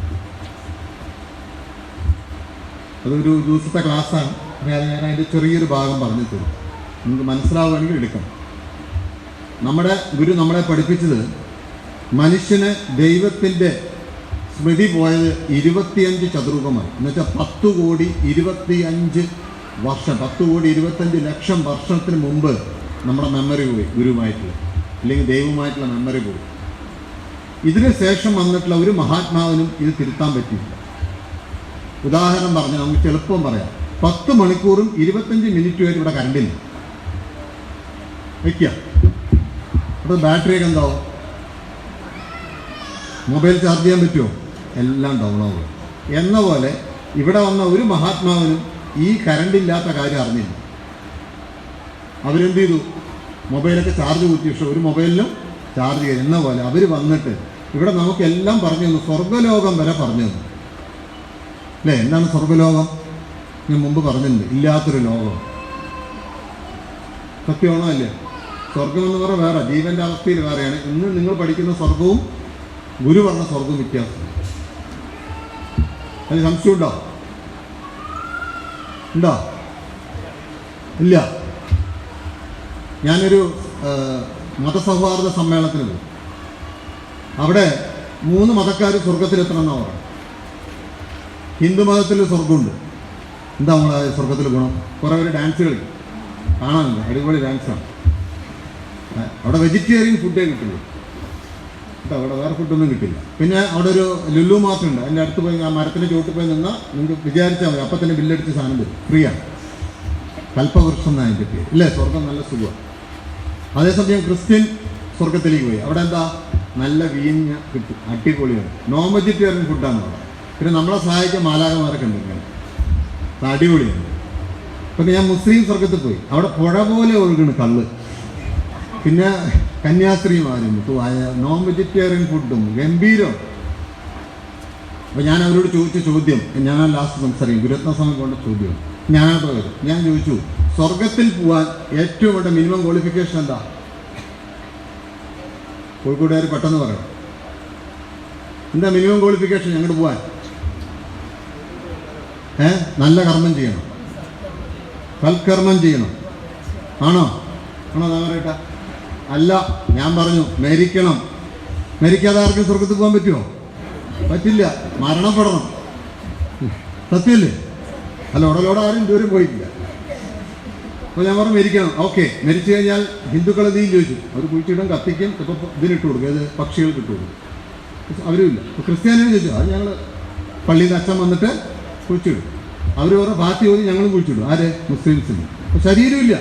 അതൊരു ദിവസത്തെ ക്ലാസ്സാണ്. ഞാൻ അതിൻ്റെ ചെറിയൊരു ഭാഗം പറഞ്ഞു തരും, നിങ്ങൾക്ക് മനസ്സിലാവുകയാണെങ്കിൽ എടുക്കണം. നമ്മുടെ ഗുരു നമ്മളെ പഠിപ്പിച്ചത് മനുഷ്യന് ദൈവത്തിൻ്റെ സ്മൃതി പോയത് 25 ചതുർയുഗമായി. എന്നുവെച്ചാൽ 10,25 വർഷം, 10,25,00,000 വർഷത്തിന് മുമ്പ് നമ്മുടെ മെമ്മറി പോയി, ഗുരുവുമായിട്ടുള്ള അല്ലെങ്കിൽ ദൈവമായിട്ടുള്ള മെമ്മറി പോയി. ഇതിന് ശേഷം വന്നിട്ടുള്ള ഒരു മഹാത്മാവിനും ഇത് തിരുത്താൻ പറ്റിയില്ല. ഉദാഹരണം പറഞ്ഞാൽ നമുക്ക് എളുപ്പം പറയാം. 10 മണിക്കൂറും 25 മിനിറ്റുമായിട്ട് ഇവിടെ കറണ്ടില്ല വയ്ക്കുക. അപ്പോൾ ബാറ്ററിയൊക്കെ എന്താവും? മൊബൈൽ ചാർജ് ചെയ്യാൻ പറ്റുമോ? എല്ലാം ഡൗൺ ആവുക. എന്ന പോലെ ഇവിടെ വന്ന ഒരു മഹാത്മാവിനും ഈ കറണ്ടില്ലാത്ത കാര്യം അറിഞ്ഞില്ല. അവരെന്ത് ചെയ്തു? മൊബൈലൊക്കെ ചാർജ് കുത്തി. പക്ഷെ ഒരു മൊബൈലിനും ചാർജ് ചെയ്യും. എന്ന പോലെ അവർ വന്നിട്ട് ഇവിടെ നമുക്കെല്ലാം പറഞ്ഞു തന്നു, സ്വർഗ്ഗലോകം വരെ പറഞ്ഞു തന്നു അല്ലേ? എന്താണ് സ്വർഗ്ഗലോകം? ഞാൻ മുമ്പ് പറഞ്ഞിട്ടുണ്ട്, ഇല്ലാത്തൊരു ലോകം. സത്യമാണോ അല്ലേ? സ്വർഗം എന്ന് പറഞ്ഞാൽ വേറെ, ജീവൻ്റെ അവസ്ഥയിൽ വേറെയാണ്. ഇന്ന് നിങ്ങൾ പഠിക്കുന്ന സ്വർഗവും ഗുരു പറഞ്ഞ സ്വർഗവും വ്യത്യാസം. അതിന് സംശയമുണ്ടോ? ഉണ്ടോ? ഇല്ല. ഞാനൊരു മതസൗഹാർദ്ദ സമ്മേളനത്തിന് പോയി. അവിടെ 3 മതക്കാർ സ്വർഗത്തിലെത്തണം എന്നാണ് പറയുന്നത്. ഹിന്ദു മതത്തിൽ സ്വർഗമുണ്ട്. എന്താ നമ്മളെ സ്വർഗത്തിൽ ഗുണം? കുറേ പേര് ഡാൻസ് കളിക്കും, കാണാനുണ്ട്, അടിപൊളി ഡാൻസാണ്. അവിടെ വെജിറ്റേറിയൻ ഫുഡേ കിട്ടുള്ളൂ കേട്ടോ, അവിടെ വേറെ ഫുഡൊന്നും കിട്ടില്ല. പിന്നെ അവിടെ ഒരു ലുലു മാർട്ട് ഉണ്ട്, അതിൻ്റെ അടുത്ത് പോയി ആ മരത്തിൻ്റെ ചോട്ടിൽ പോയി നിന്നാൽ നിങ്ങൾക്ക് വിചാരിച്ചാൽ മതി, അപ്പം തന്നെ ബില്ലടിച്ച് സാധനം തരും, ഫ്രീ ആണ്. കൽപ്പവൃക്ഷം എന്നാണ് കിട്ടിയത് ഇല്ലേ? സ്വർഗം നല്ല സുഖമാണ്. അതേസമയം ക്രിസ്ത്യൻ സ്വർഗത്തിലേക്ക് പോയി, അവിടെ എന്താ? നല്ല വീഞ്ഞ കിട്ടും, അടിപൊളിയാണ്. നോൺ വെജിറ്റേറിയൻ ഫുഡാണ് അവിടെ. പിന്നെ നമ്മളെ സഹായിക്കാൻ മാലാകന്മാരൊക്കെ ഉണ്ട്, ഇങ്ങനെ അടിപൊളിയാണ്. അപ്പം ഞാൻ മുസ്ലിം സ്വർഗത്തിൽ പോയി, അവിടെ പുഴ പോലെ ഒഴുകണ് കള്ള്. പിന്നെ കന്യാസ്ത്രീമാരും നോൺ വെജിറ്റേറിയൻ ഫുഡും ഗംഭീരം. അപ്പോൾ ഞാൻ അവരോട് ചോദിച്ച ചോദ്യം, ഞാൻ ലാസ്റ്റ് സംസാരിക്കും, ഗുരുരത്നസ്വാമി കൊണ്ട് ചോദ്യം ഞാൻ ചോദിച്ചു, സ്വർഗത്തിൽ പോകാൻ ഏറ്റവും വേണ്ട മിനിമം ക്വാളിഫിക്കേഷൻ എന്താ? കോഴിക്കോടുകാർ പെട്ടെന്ന് പറയണം, എന്താ മിനിമം ക്വാളിഫിക്കേഷൻ ഞങ്ങോട്ട് പോകാൻ? നല്ല കർമ്മം ചെയ്യണം, സൽക്കർമ്മം ചെയ്യണം. ആണോ പറയട്ട? അല്ല, ഞാൻ പറഞ്ഞു മരിക്കണം. മരിക്കാതെ ആർക്കും സ്വർഗത്തിൽ പോകാൻ പറ്റുമോ? പറ്റില്ല, മരണപ്പെടണം. സത്യമല്ലേ? അല്ല, ഉടലോടെ ആരും ദൂരം പോയിട്ടില്ല. അപ്പോൾ ഞാൻ പറഞ്ഞു മരിക്കണം. ഓക്കെ, മരിച്ചു കഴിഞ്ഞാൽ ഹിന്ദുക്കൾ എന്തെങ്കിലും ചോദിച്ചു, അവർ കുഴിച്ചിടും, കത്തിക്കും, ഇപ്പോൾ ഇതിനിട്ട് കൊടുക്കും, അത് പക്ഷികൾക്ക് ഇട്ട് കൊടുക്കും. അവരും ഇല്ല. ഇപ്പോൾ ക്രിസ്ത്യാനികൾ ചോദിച്ചു, അത് ഞങ്ങൾ പള്ളിയിൽ നിന്ന് അച്ഛൻ വന്നിട്ട് കുഴിച്ചിടും. അവർ പറഞ്ഞ ബാക്കി പോയി ഞങ്ങളും കുഴിച്ചിടും. ആര്? മുസ്ലിംസിന്. അപ്പോൾ ശരീരമില്ല,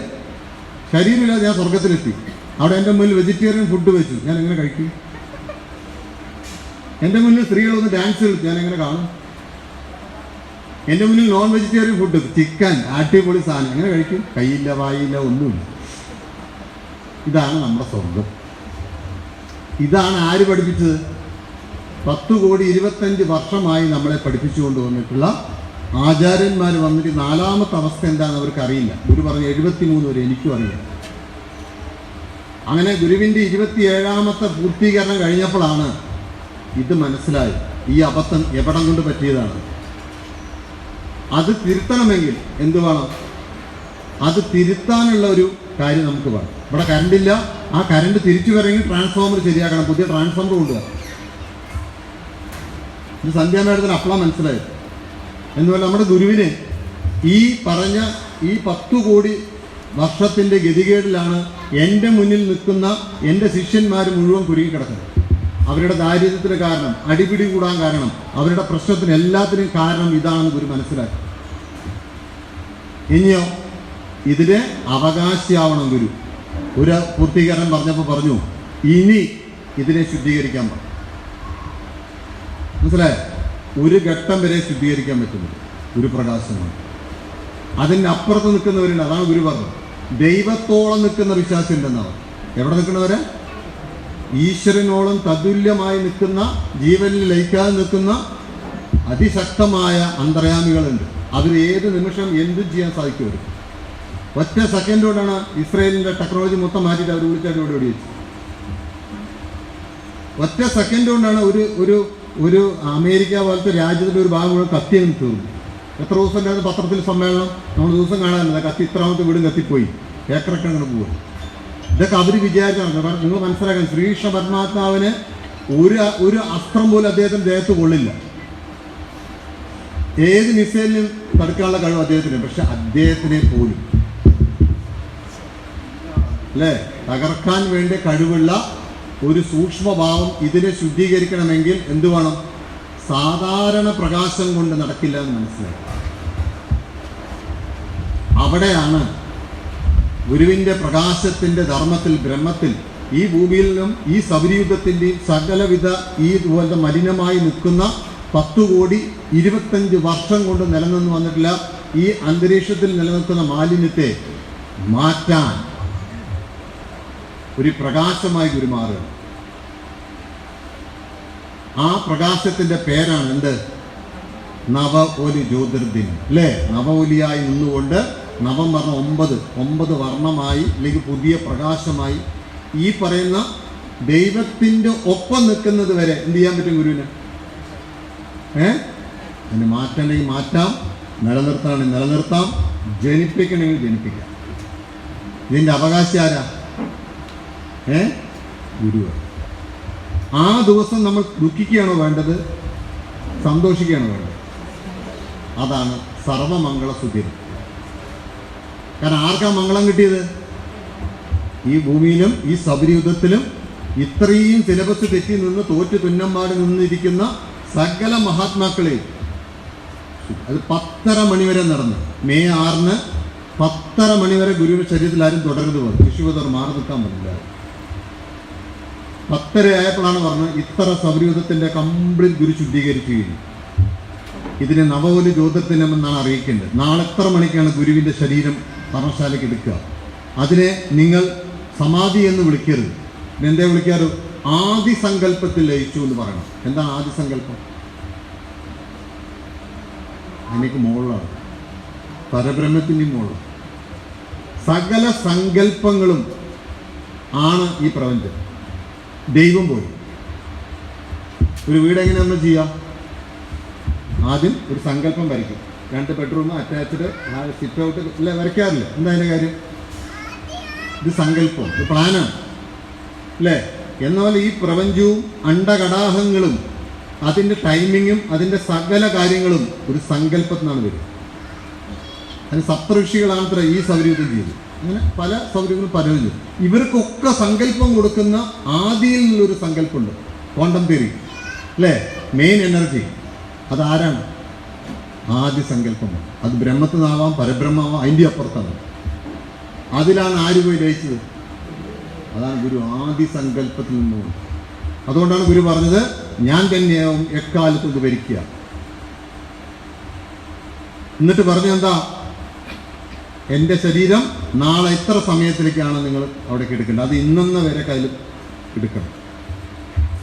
ഞാൻ സ്വർഗത്തിലെത്തി. അവിടെ എൻ്റെ മുന്നിൽ വെജിറ്റേറിയൻ ഫുഡ് വെച്ചു, ഞാൻ എങ്ങനെ കഴിക്കും? എൻ്റെ മുന്നിൽ സ്ത്രീകളൊന്ന് ഡാൻസ് കളിച്ചു, ഞാൻ എങ്ങനെ കാണും? എൻ്റെ മുന്നിൽ നോൺ വെജിറ്റേറിയൻ ഫുഡ്, ചിക്കൻ, അടിപൊളി സാധനം, എങ്ങനെ കഴിക്കും? കൈയില്ല, വായില്ല, ഒന്നുമില്ല. ഇതാണ് നമ്മുടെ സ്വർഗം. ഇതാണ് ആര് പഠിപ്പിച്ചത്? 10,25 വർഷമായി നമ്മളെ പഠിപ്പിച്ചു കൊണ്ടുവന്നിട്ടുള്ള ആചാര്യന്മാർ വന്നിട്ട് 4ാമത്തെ അവസ്ഥ എന്താണെന്ന് അവർക്ക് അറിയില്ല. ഗുരു പറഞ്ഞ് 73 വരെ എനിക്കും അറിയില്ല. അങ്ങനെ ഗുരുവിൻ്റെ 27ാമത്തെ പൂർത്തീകരണം കഴിഞ്ഞപ്പോഴാണ് ഇത് മനസ്സിലായി, ഈ അബദ്ധം എവിടം കൊണ്ട് പറ്റിയതാണ്. അത് തിരുത്തണമെങ്കിൽ എന്ത് വേണം? അത് തിരുത്താനുള്ള ഒരു കാര്യം നമുക്ക് വേണം. ഇവിടെ കറണ്ടില്ല, ആ കറണ്ട് തിരിച്ചു വരണമെങ്കിൽ ട്രാൻസ്ഫോമർ ശരിയാക്കണം, പുതിയ ട്രാൻസ്ഫോമർ കൊണ്ടുവരണം. ഇത് സന്ധ്യാമേടത്തിന് അപ്പളാ മനസ്സിലായത്. എന്നുപോലെ നമ്മുടെ ഗുരുവിന് ഈ പറഞ്ഞ ഈ 10 കോടി വർഷത്തിൻ്റെ ഗതികേടിലാണ് എൻ്റെ മുന്നിൽ നിൽക്കുന്ന എൻ്റെ ശിഷ്യന്മാർ മുഴുവൻ കുരുങ്ങിക്കിടക്കുന്നത്. അവരുടെ ദാരിദ്ര്യത്തിന് കാരണം, അടിപിടി കൂടാൻ കാരണം, അവരുടെ പ്രശ്നത്തിന് എല്ലാത്തിനും കാരണം ഇതാണെന്ന് ഗുരു മനസ്സിലാക്കി. ഇനിയോ ഇതിന് അവകാശിയാവണം ഗുരു. ഒരു പൂർത്തീകരണം പറഞ്ഞപ്പോൾ പറഞ്ഞു, ഇനി ഇതിനെ ശുദ്ധീകരിക്കാൻ പറഞ്ഞു. മനസ്സിലായോ? ഒരു ഘട്ടം വരെ ശുദ്ധീകരിക്കാൻ പറ്റുന്നത് ഗുരുപ്രകാശമാണ്. അതിൻ്റെ അപ്പുറത്ത് നിൽക്കുന്നവരുണ്ട്. അതാണ് ഗുരു പറഞ്ഞത്, ദൈവത്തോളം നിൽക്കുന്ന വിശ്വാസം ഉണ്ടെന്നാണ്. എവിടെ നിൽക്കുന്നവരെ? ഈശ്വരനോളം തതുല്യമായി നിൽക്കുന്ന, ജീവനിൽ ലയിക്കാതെ നിൽക്കുന്ന അതിശക്തമായ അന്തർയാമികളുണ്ട്. അവർ ഏത് നിമിഷം എന്തും ചെയ്യാൻ സാധിക്കും. അവർ ഒറ്റ സെക്കൻഡ് കൊണ്ടാണ് ഇസ്രയേലിൻ്റെ ടെക്നോളജി മൊത്തം മാറ്റിയിട്ട് അവർ വിളിച്ചാൽ ഇവിടെ ഓടി വെച്ചു. ഒറ്റ സെക്കൻഡ് കൊണ്ടാണ് ഒരു അമേരിക്ക പോലത്തെ രാജ്യത്തിൻ്റെ ഒരു ഭാഗം മുഴുവൻ കത്തി അങ്ങ് തീർന്നു. എത്ര ദിവസം ഉണ്ടായിരുന്നു പത്രത്തിൽ സമ്മേളനം? നമ്മൾ ദിവസം കാണാനില്ല, കത്തി ഇത്രാമത്തെ വീടും കത്തിപ്പോയി, ഏക്കറൊക്കെ അങ്ങനെ പോകും. ഇതൊക്കെ അവർ വിചാരിച്ചാണ്. നിങ്ങൾ മനസ്സിലാക്കാൻ, ശ്രീകൃഷ്ണ പരമാത്മാവിന് ഒരു അസ്ത്രം പോലും അദ്ദേഹത്തിൻ്റെ ദേഹത്ത് കൊള്ളില്ല. ഏത് മിസൈലിനും തടുക്കാനുള്ള കഴിവ് അദ്ദേഹത്തിന്. പക്ഷെ അദ്ദേഹത്തിനെ പോലും അല്ലേ തകർക്കാൻ വേണ്ടി കഴിവുള്ള ഒരു സൂക്ഷ്മഭാവം ഇതിനെ ശുദ്ധീകരിക്കണമെങ്കിൽ എന്തു വേണം? സാധാരണ പ്രകാശം കൊണ്ട് നടക്കില്ല എന്ന് മനസ്സിലായി. അവിടെയാണ് ഗുരുവിൻ്റെ പ്രകാശത്തിൻ്റെ ധർമ്മത്തിൽ, ബ്രഹ്മത്തിൽ, ഈ ഭൂമിയിൽ നിന്നും ഈ സൗരയുഗത്തിൻ്റെയും സകലവിധ ഈ ഇതുപോലത്തെ മലിനമായി നിൽക്കുന്ന 10,25 വർഷം കൊണ്ട് നിലനിന്ന് വന്നിട്ടില്ല ഈ അന്തരീക്ഷത്തിൽ നിലനിൽക്കുന്ന മാലിന്യത്തെ മാറ്റാൻ ഒരു പ്രകാശമായി ഗുരുമാറുക. ആ പ്രകാശത്തിൻ്റെ പേരാണ് എന്ത്? നവ ഒലി ജ്യോതിർദിനം അല്ലേ? നവ ഒലിയായി നിന്നുകൊണ്ട്, നവം പറഞ്ഞ 9 വർണ്ണമായി, അല്ലെങ്കിൽ പുതിയ പ്രകാശമായി ഈ പറയുന്ന ദൈവത്തിൻ്റെ ഒപ്പം നിൽക്കുന്നത് വരെ എന്ത് ചെയ്യാൻ പറ്റും ഗുരുവിന്? അതിന് മാറ്റണമെങ്കിൽ മാറ്റാം, നിലനിർത്തണമെങ്കിൽ നിലനിർത്താം, ജനിപ്പിക്കണമെങ്കിൽ ജനിപ്പിക്കാം. ഇതിൻ്റെ അവകാശി ആരാ? ഗുരു. ആ ദിവസം നമ്മൾ ദുഃഖിക്കുകയാണോ വേണ്ടത്? സന്തോഷിക്കുകയാണോ വേണ്ടത്? അതാണ് സർവമംഗളസുദിനം. കാരണം ആർക്കാ മംഗളം കിട്ടിയത്? ഈ ഭൂമിയിലും ഈ സൗരയുഗത്തിലും ഇത്രയും സിലബസ് തെറ്റി നിന്ന് തോറ്റു തുന്നമ്പാട് നിന്നിരിക്കുന്ന സകല മഹാത്മാക്കളെയും അത് 10:30 മണിവരെ നടന്നു. മെയ് 6-ന് 10:30 മണിവരെ ഗുരുവിന്റെ ശരീരത്തിൽ ആരും തുടരുത് പറഞ്ഞു. ശിശുവധർ മാറി നിൽക്കാൻ പറ്റില്ല. 10:30 ആയപ്പോഴാണ് പറഞ്ഞത് ഇത്ര സൗരയുഗത്തിന്റെ കംപ്ലീറ്റ് ഗുരു ശുദ്ധീകരിച്ചു കഴിഞ്ഞു. ഇതിനെ നവോലി ജ്യോതിർദിനമെന്നാണ് അറിയിക്കേണ്ടത്. നാളെ എത്ര മണിക്കാണ് ഗുരുവിന്റെ ശരീരം പർണശാലയ്ക്ക് എടുക്കുക? അതിനെ നിങ്ങൾ സമാധി എന്ന് വിളിക്കരുത്. എന്തേ വിളിക്കാറ്? ആദിസങ്കല്പത്തിൽ ലയിച്ചു എന്ന് പറയണം. എന്താണ് ആദിസങ്കല്പം? എനിക്ക് മുകളിലാണ്, പരബ്രഹ്മത്തിൻ്റെ മുകളിൽ. സകല സങ്കല്പങ്ങളും ആണ് ഈ പ്രപഞ്ചം. ദൈവം പോയി. ഒരു വീട് എങ്ങനെ നമ്മൾ ചെയ്യാം? ആദ്യം ഒരു സങ്കല്പം വരയ്ക്കും. 2 ബെഡ്റൂം അറ്റാച്ച്ഡ്, സിറ്റ് ഔട്ട് അല്ല, വരയ്ക്കാറില്ല. എന്താ അതിൻ്റെ കാര്യം? ഇത് സങ്കല്പം, ഇത് പ്ലാനാണ് അല്ലേ? എന്നാൽ ഈ പ്രപഞ്ചവും അണ്ടകടാഹങ്ങളും അതിൻ്റെ ടൈമിങ്ങും അതിൻ്റെ സകല കാര്യങ്ങളും ഒരു സങ്കല്പത്തിനാണ് വരിക. അതിന് സപ്തഋഷികളാണ് ഈ സൗരയൂഥം ചെയ്തത്. അങ്ങനെ പല സൗകര്യങ്ങളും പലരും ചെയ്തു. ഇവർക്കൊക്കെ സങ്കല്പം കൊടുക്കുന്ന ആദിയിൽ നിന്നൊരു സങ്കല്പമുണ്ട്. ക്വാണ്ടം തിയറി അല്ലേ? മെയിൻ എനർജി അതാരാണ്? ആദ്യ സങ്കല്പമാണ്. അത് ബ്രഹ്മത്തിൽ നിന്നാവാം, പരബ്രഹ്മാവാം, അതിൻ്റെ അപ്പുറത്താണ്. അതിലാണ് ആര് പോയി ലയിച്ചത്? അതാണ് ഗുരു ആദി സങ്കല്പത്തിൽ നിന്നും. അതുകൊണ്ടാണ് ഗുരു പറഞ്ഞത്, ഞാൻ തന്നെയാവും എക്കാലത്തും ഇത് ഭരിക്കുക. എന്നിട്ട് പറഞ്ഞെന്താ? എൻ്റെ ശരീരം നാളെ ഇത്ര സമയത്തിലേക്കാണ് നിങ്ങൾ അവിടേക്ക് എടുക്കേണ്ടത്. അത് ഇന്നെന്ന വരെ കയ്യിൽ എടുക്കണം.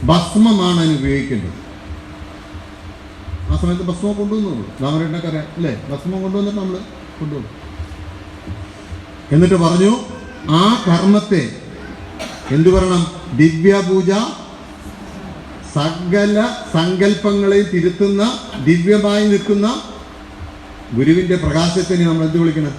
ഭസ്മമാണ് അതിന് ഉപയോഗിക്കേണ്ടത്. ആ സമയത്ത് ഭസ്മം കൊണ്ടുവന്നുള്ളൂ. രാമരേട്ടനൊക്കെ അറിയാം അല്ലേ? ഭസ്മം കൊണ്ടുവന്നിട്ട് നമ്മൾ കൊണ്ടുവന്നു. എന്നിട്ട് പറഞ്ഞു, ആ കർമ്മത്തെ എന്തു പറയണം? ദിവ്യപൂജ. സകല സങ്കല്പങ്ങളെ തിരുത്തുന്ന, ദിവ്യമായി നിൽക്കുന്ന ഗുരുവിൻ്റെ പ്രകാശത്തിന് നമ്മൾ എന്ത് വിളിക്കണം?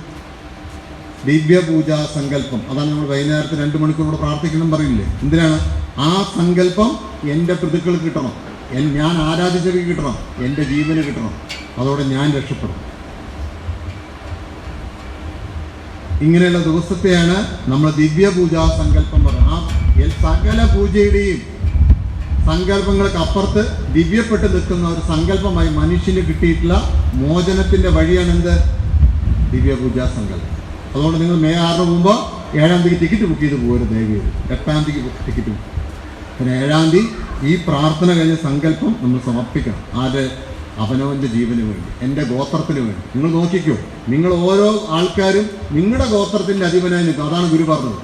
ദിവ്യപൂജാ സങ്കല്പം. അതാണ് നമ്മൾ വൈകുന്നേരത്തെ 2 മണിക്കൂറോട് പ്രാർത്ഥിക്കണം പറയില്ലേ? എന്തിനാണ്? ആ സങ്കല്പം എൻ്റെ പ്രതിക്കൾ കിട്ടണം, ഞാൻ ആരാധിച്ചവർക്ക് കിട്ടണം, എൻ്റെ ജീവന് കിട്ടണം. അതോടെ ഞാൻ രക്ഷപ്പെടും. ഇങ്ങനെയുള്ള ദിവസത്തെയാണ് നമ്മൾ ദിവ്യപൂജാ സങ്കല്പം പറയുന്നത്. ആ സകല പൂജയുടെയും സങ്കല്പങ്ങൾക്ക് അപ്പുറത്ത് ദിവ്യപ്പെട്ട് നിൽക്കുന്ന ഒരു സങ്കല്പമായി മനുഷ്യന് കിട്ടിയിട്ടുള്ള മോചനത്തിൻ്റെ വഴിയാണ് എന്ത്? ദിവ്യപൂജാ സങ്കല്പം. അതുകൊണ്ട് നിങ്ങൾ മെയ് 6 മുമ്പ് 7-ാം തീയതി ടിക്കറ്റ് ബുക്ക് ചെയ്ത് പോകരുത്. ദയവേത് 8-ാം തീയതി ടിക്കറ്റ് ബുക്ക്. പിന്നെ 7-ാം തീയതി ഈ പ്രാർത്ഥന കഴിഞ്ഞ സങ്കല്പം നമ്മൾ സമർപ്പിക്കണം. ആര്? അവനവൻ്റെ ജീവന് വേണ്ടി, എൻ്റെ ഗോത്രത്തിന് വേണ്ടി. നിങ്ങൾ നോക്കിക്കോ, നിങ്ങൾ ഓരോ ആൾക്കാരും നിങ്ങളുടെ ഗോത്രത്തിൻ്റെ അധിപനായി നിൽക്കും. അതാണ് ഗുരു പറഞ്ഞത്.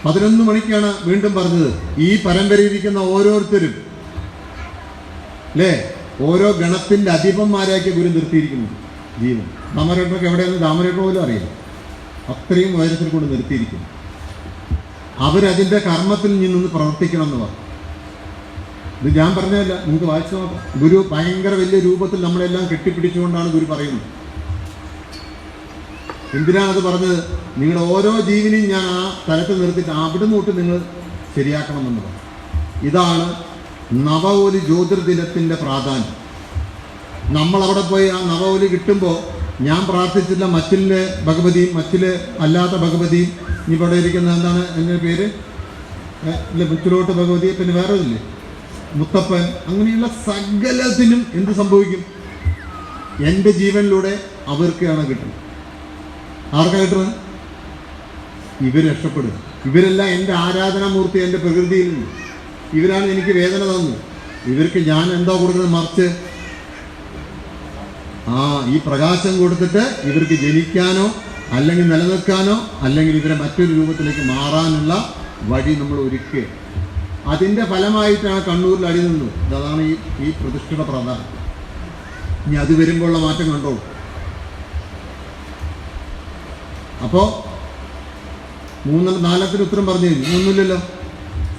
11 മണിക്കാണ് വീണ്ടും പറഞ്ഞത്, ഈ പരമ്പരയിരിക്കുന്ന ഓരോരുത്തരും അല്ലേ ഓരോ ഗണത്തിൻ്റെ അധിപന്മാരാക്കി ഗുരു നിർത്തിയിരിക്കുന്നു. ജീവൻ ദാമരേട്ടനൊക്കെ എവിടെയാണെന്ന് ദാമരേട്ടൻ പോലും അറിയില്ല. അത്രയും ഉയരത്തിൽ കൊണ്ട് നിർത്തിയിരിക്കുന്നു. അവരതിൻ്റെ കർമ്മത്തിൽ നിന്ന് പ്രവർത്തിക്കണം എന്ന് പറഞ്ഞു. ഇത് ഞാൻ പറഞ്ഞതല്ല, നിങ്ങൾക്ക് വായിച്ചു നോക്കാം. ഗുരു ഭയങ്കര വലിയ രൂപത്തിൽ നമ്മളെല്ലാം കെട്ടിപ്പിടിച്ചുകൊണ്ടാണ് ഗുരു പറയുന്നത്. എന്തിനാണത് പറഞ്ഞത്? നിങ്ങളുടെ ഓരോ ജീവനെയും ഞാൻ ആ തലത്തിൽ നിർത്തിയിട്ട് അവിടെ തൊട്ട് നിങ്ങൾ ശരിയാക്കണമെന്ന് പറഞ്ഞു. ഇതാണ് നവോലി ജ്യോതിർദിനത്തിൻ്റെ പ്രാധാന്യം. നമ്മളവിടെ പോയി ആ നവോലി കിട്ടുമ്പോൾ ഞാൻ പ്രാർത്ഥിച്ചില്ല മച്ചിലെ ഭഗവതിയും മച്ചില് അല്ലാത്ത ഭഗവതിയും, ഇനി ഇവിടെ ഇരിക്കുന്ന എന്താണ് എൻ്റെ പേര് ഇല്ല, മുച്ചിലോട്ട് ഭഗവതി, പിന്നെ വേറെ ഇല്ലേ മുത്തപ്പൻ, അങ്ങനെയുള്ള സകലത്തിനും എന്ത് സംഭവിക്കും? എൻ്റെ ജീവനിലൂടെ അവർക്കാണ് കിട്ടുന്നത്. ആർക്കാണ് കിട്ടുന്നത്? ഇവർ രക്ഷപ്പെടുക. ഇവരെല്ലാം എൻ്റെ ആരാധനാമൂർത്തി, എൻ്റെ പ്രകൃതിയിലുണ്ട്. ഇവരാണ് എനിക്ക് വേദന തന്നത്. ഇവർക്ക് ഞാൻ എന്താ കൊടുക്കുന്നത്? മറിച്ച് ഈ പ്രകാശം കൊടുത്തിട്ട് ഇവർക്ക് ജനിക്കാനോ അല്ലെങ്കിൽ നിലനിൽക്കാനോ അല്ലെങ്കിൽ ഇവരെ മറ്റൊരു രൂപത്തിലേക്ക് മാറാനുള്ള വഴി നമ്മൾ ഒരുക്കുക. അതിൻ്റെ ഫലമായിട്ടാണ് കണ്ണൂരിൽ അടി നിന്നത്. അതാണ് ഈ പ്രതിഷ്ഠയുടെ പ്രാധാന്യം. ഇനി അത് വരുമ്പോഴുള്ള മാറ്റം കണ്ടോ. അപ്പോൾ 3-4 ഉത്തരം പറഞ്ഞു കഴിഞ്ഞു. 3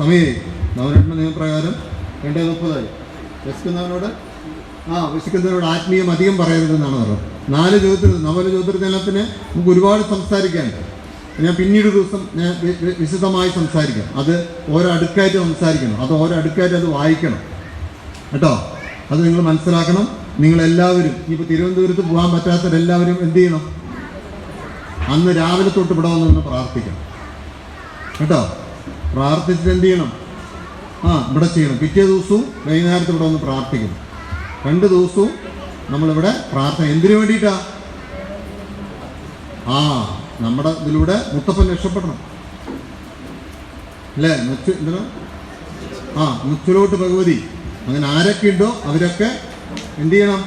സമയമായി. നവരത്ന നിയമപ്രകാരം 2:30 വിശക്കുന്നവനോട് വിശക്കുന്നവനോട് ആത്മീയം അധികം പറയരുതെന്നാണ് പറഞ്ഞത്. 4 ചോദ്യത്തിന് നവല ജ്യോതിർദിനത്തിന് നമുക്ക് ഒരുപാട് സംസാരിക്കാനുണ്ട്. ഞാൻ പിന്നീട് ഒരു ദിവസം ഞാൻ വിശദമായി സംസാരിക്കാം. അത് ഓരോ അടുക്കായിട്ട് സംസാരിക്കണം. അത് ഓരോ അടുക്കായിട്ട് അത് വായിക്കണം കേട്ടോ. അത് നിങ്ങൾ മനസ്സിലാക്കണം. നിങ്ങളെല്ലാവരും ഇനിയിപ്പോൾ തിരുവനന്തപുരത്ത് പോകാൻ പറ്റാത്തവരെല്ലാവരും എന്ത് ചെയ്യണം? അന്ന് രാവിലെ തൊട്ട് ഇവിടെ വന്നൊന്ന് പ്രാർത്ഥിക്കണം കേട്ടോ. പ്രാർത്ഥിച്ചിട്ട് എന്ത് ചെയ്യണം? ഇവിടെ ചെയ്യണം. പിറ്റേ ദിവസവും വൈകുന്നേരത്ത് ഇവിടെ വന്ന് പ്രാർത്ഥിക്കണം. 2 ദിവസവും നമ്മളിവിടെ പ്രാർത്ഥന. എന്തിനു വേണ്ടിയിട്ടാ? നമ്മുടെ ഇതിലൂടെ മുത്തപ്പൻ രക്ഷപ്പെടണം അല്ലേ? മുച്ചിലോട്ട് ഭഗവതി, അങ്ങനെ ആരൊക്കെ ഉണ്ടോ അവരൊക്കെ എന്ത് ചെയ്യണം?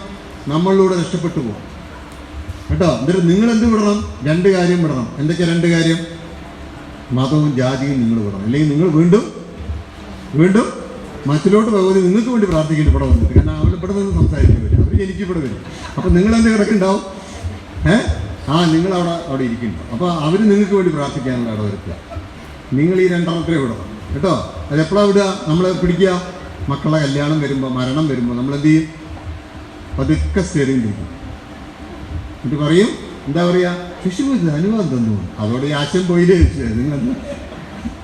നമ്മളിലൂടെ രക്ഷപ്പെട്ടു പോകും കേട്ടോ. എന്നിട്ട് നിങ്ങൾ എന്ത് വിടണം? 2 കാര്യം വിടണം. എന്തൊക്കെയാ 2 കാര്യം? മതവും ജാതിയും നിങ്ങൾ വിടണം. അല്ലെങ്കിൽ നിങ്ങൾ വീണ്ടും മറ്റിലോട്ട് ഭഗവതി നിങ്ങൾക്ക് വേണ്ടി പ്രാർത്ഥിക്കേണ്ടി ഇവിടെ വന്നിട്ട്. കാരണം അവർ ഇവിടെ നിന്ന് സംസാരിക്കാൻ വരും, അവർ എനിക്ക് ഇവിടെ വരും. അപ്പം നിങ്ങളെന്ത് കിടക്കുന്നുണ്ടാവും? നിങ്ങൾ അവിടെ ഇരിക്കുന്നു. അപ്പോൾ അവർ നിങ്ങൾക്ക് വേണ്ടി പ്രാർത്ഥിക്കാനുള്ള ഇടവരുത്തുക. നിങ്ങൾ ഈ രണ്ടെണ്ണത്തിലേ വിടണം കേട്ടോ. അതെപ്പോഴാണ് വിടുക? നമ്മളെ പിടിക്കുക. മക്കളുടെ കല്യാണം വരുമ്പോൾ, മരണം വരുമ്പോൾ നമ്മൾ എന്ത് ചെയ്യും? പതുക്കെ സ്റ്റേറിംഗ് പിടിക്കും. എന്നിട്ട് പറയും, എന്താ പറയുക, ശിശുവിന് അനുവാദം തന്നു. അതോടെ ഈ ആശയം പോയില്ലേ ചോദിച്ചത്? നിങ്ങൾ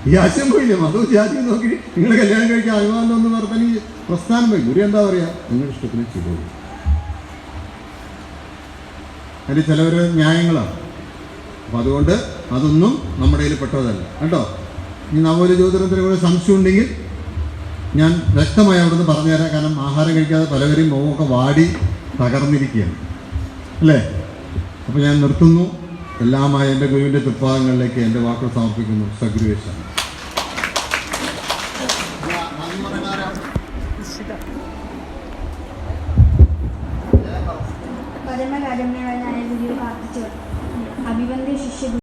ഈ ആശയം പോയില്ലേ? മതവും ജാതിയും നോക്കി നിങ്ങൾ കല്യാണം കഴിക്കാൻ അനുവാദം എന്ന് പറഞ്ഞാൽ ഈ പ്രസ്ഥാനം പോയി. ഗുരു എന്താ പറയുക? നിങ്ങളുടെ ഇഷ്ടത്തിന് ചെയ്തു. അതിൽ ചിലവർ ന്യായങ്ങളാണ്. അപ്പം അതുകൊണ്ട് അതൊന്നും നമ്മുടെ കയ്യിൽ പെട്ടതല്ല കേട്ടോ. ഇനി നവോല ജ്യോതിരത്തിന് കൂടെ സംശയം ഉണ്ടെങ്കിൽ ഞാൻ വ്യക്തമായി അവിടുന്ന് പറഞ്ഞുതരാം. കാരണം ആഹാരം കഴിക്കാതെ പലവരും മുഖമൊക്കെ വാടി തകർന്നിരിക്കുകയാണ് അല്ലേ. അപ്പോൾ ഞാൻ നിർത്തുന്നു. എല്ലാമായ എൻ്റെ ഗുരുവിൻ്റെ തൃപ്പാദങ്ങളിലേക്ക് എൻ്റെ വാക്കുകൾ സമർപ്പിക്കുന്നു. സഗുരുവേശ. പരമകാരുണ്യവാനായ ഗുരുവിൽ പ്രാർത്ഥിച്ചു. അഭിവന്ദ്യ ശിഷ്യ